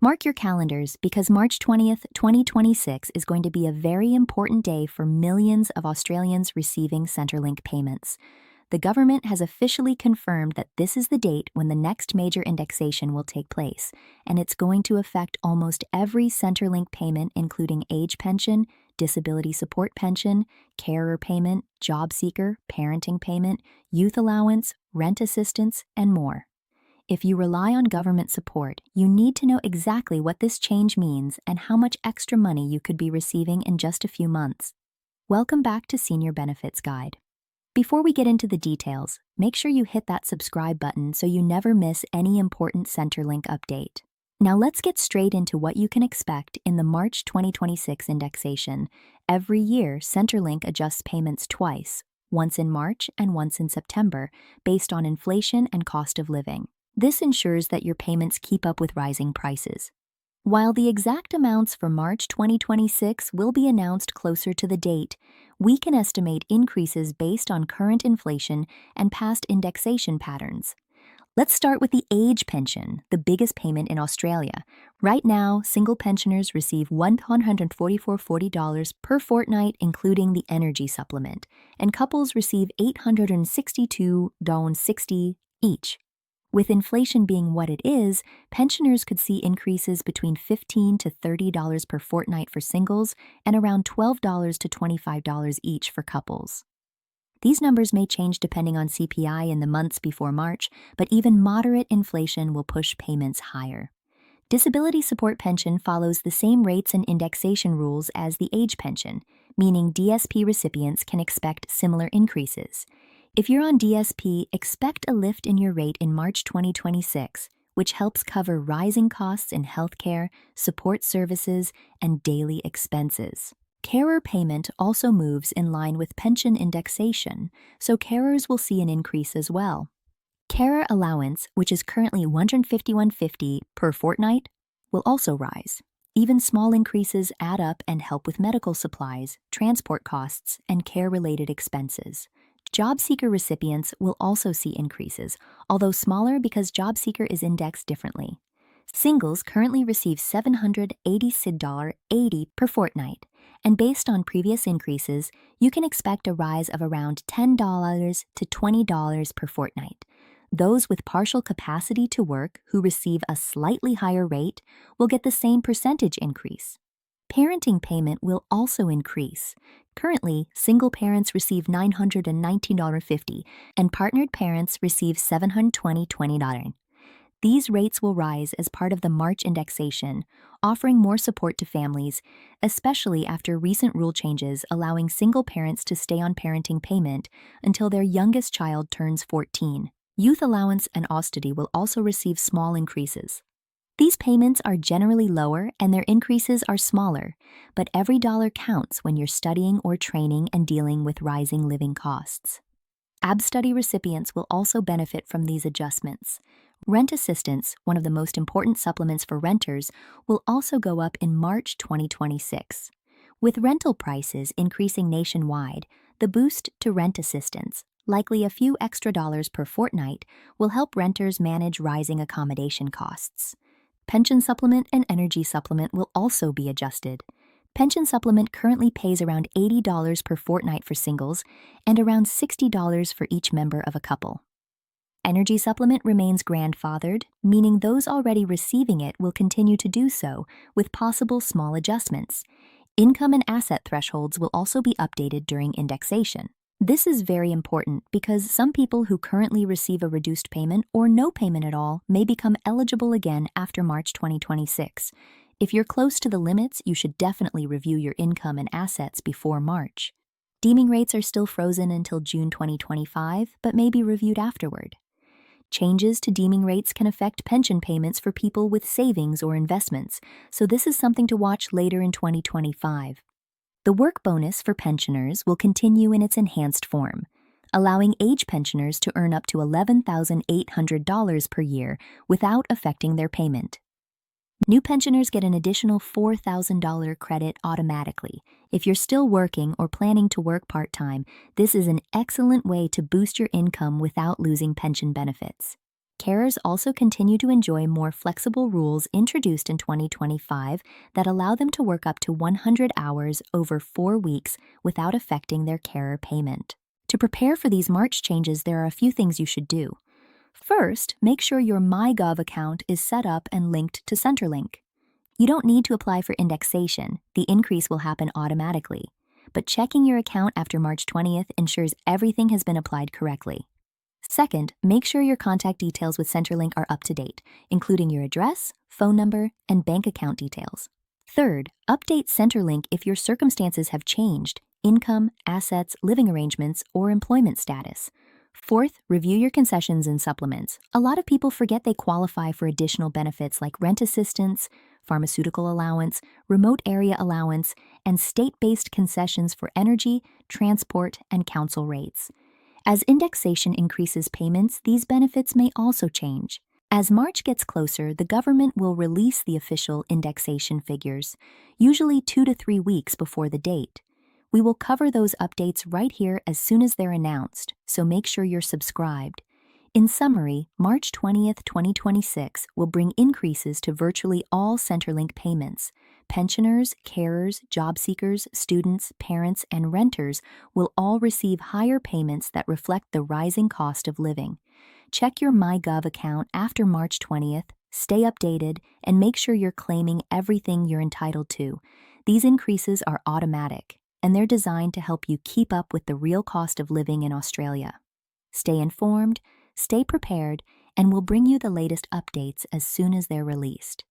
Mark your calendars because March 20th, 2026 is going to be a very important day for millions of Australians receiving Centrelink payments. The government has officially confirmed that this is the date when the next major indexation will take place, and it's going to affect almost every Centrelink payment, including age pension, disability support pension, carer payment, JobSeeker, parenting payment, youth allowance, rent assistance, and more. If you rely on government support, you need to know exactly what this change means and how much extra money you could be receiving in just a few months. Welcome back to Senior Benefits Guide. Before we get into the details, make sure you hit that subscribe button so you never miss any important Centrelink update. Now let's get straight into what you can expect in the March 2026 indexation. Every year, Centrelink adjusts payments twice, once in March and once in September, based on inflation and cost of living. This ensures that your payments keep up with rising prices. While the exact amounts for March 2026 will be announced closer to the date, we can estimate increases based on current inflation and past indexation patterns. Let's start with the age pension, the biggest payment in Australia. Right now, single pensioners receive $144.40 per fortnight, including the energy supplement, and couples receive $862.60 each. With inflation being what it is, pensioners could see increases between $15 to $30 per fortnight for singles and around $12 to $25 each for couples. These numbers may change depending on CPI in the months before March, but even moderate inflation will push payments higher. Disability support pension follows the same rates and indexation rules as the age pension, meaning DSP recipients can expect similar increases. If you're on DSP, expect a lift in your rate in March 2026, which helps cover rising costs in healthcare, support services, and daily expenses. Carer payment also moves in line with pension indexation, so carers will see an increase as well. Carer allowance, which is currently $151.50 per fortnight, will also rise. Even small increases add up and help with medical supplies, transport costs, and care-related expenses. JobSeeker recipients will also see increases, although smaller because JobSeeker is indexed differently. Singles currently receive $786.80 per fortnight, and based on previous increases, you can expect a rise of around $10 to $20 per fortnight. Those with partial capacity to work who receive a slightly higher rate will get the same percentage increase. Parenting payment will also increase. Currently, single parents receive $919.50 and partnered parents receive $720.20. These rates will rise as part of the March indexation, offering more support to families, especially after recent rule changes allowing single parents to stay on parenting payment until their youngest child turns 14. Youth allowance and austerity will also receive small increases. These payments are generally lower and their increases are smaller, but every dollar counts when you're studying or training and dealing with rising living costs. ABStudy recipients will also benefit from these adjustments. Rent assistance, one of the most important supplements for renters, will also go up in March 2026. With rental prices increasing nationwide, the boost to rent assistance, likely a few extra dollars per fortnight, will help renters manage rising accommodation costs. Pension supplement and energy supplement will also be adjusted. Pension supplement currently pays around $80 per fortnight for singles and around $60 for each member of a couple. Energy supplement remains grandfathered, meaning those already receiving it will continue to do so, with possible small adjustments. Income and asset thresholds will also be updated during indexation. This is very important because some people who currently receive a reduced payment or no payment at all may become eligible again after March 2026. If you're close to the limits, you should definitely review your income and assets before March. Deeming rates are still frozen until June 2025, but may be reviewed afterward. Changes to deeming rates can affect pension payments for people with savings or investments, so this is something to watch later in 2025. The work bonus for pensioners will continue in its enhanced form, allowing age pensioners to earn up to $11,800 per year without affecting their payment. New pensioners get an additional $4,000 credit automatically. If you're still working or planning to work part-time, this is an excellent way to boost your income without losing pension benefits. Carers also continue to enjoy more flexible rules introduced in 2025 that allow them to work up to 100 hours over 4 weeks without affecting their carer payment. To prepare for these March changes, there are a few things you should do. First, make sure your MyGov account is set up and linked to Centrelink. You don't need to apply for indexation, the increase will happen automatically. But checking your account after March 20th ensures everything has been applied correctly. Second, make sure your contact details with Centrelink are up to date, including your address, phone number, and bank account details. Third, update Centrelink if your circumstances have changed: income, assets, living arrangements, or employment status. Fourth, review your concessions and supplements. A lot of people forget they qualify for additional benefits like rent assistance, pharmaceutical allowance, remote area allowance, and state-based concessions for energy, transport, and council rates. As indexation increases payments, these benefits may also change. As March gets closer, the government will release the official indexation figures, usually 2 to 3 weeks before the date. We will cover those updates right here as soon as they're announced, so make sure you're subscribed. In summary, March 20th, 2026 will bring increases to virtually all Centrelink payments. Pensioners, carers, job seekers, students, parents, and renters will all receive higher payments that reflect the rising cost of living. Check your MyGov account after March 20th, stay updated, and make sure you're claiming everything you're entitled to. These increases are automatic, and they're designed to help you keep up with the real cost of living in Australia. Stay informed, stay prepared, and we'll bring you the latest updates as soon as they're released.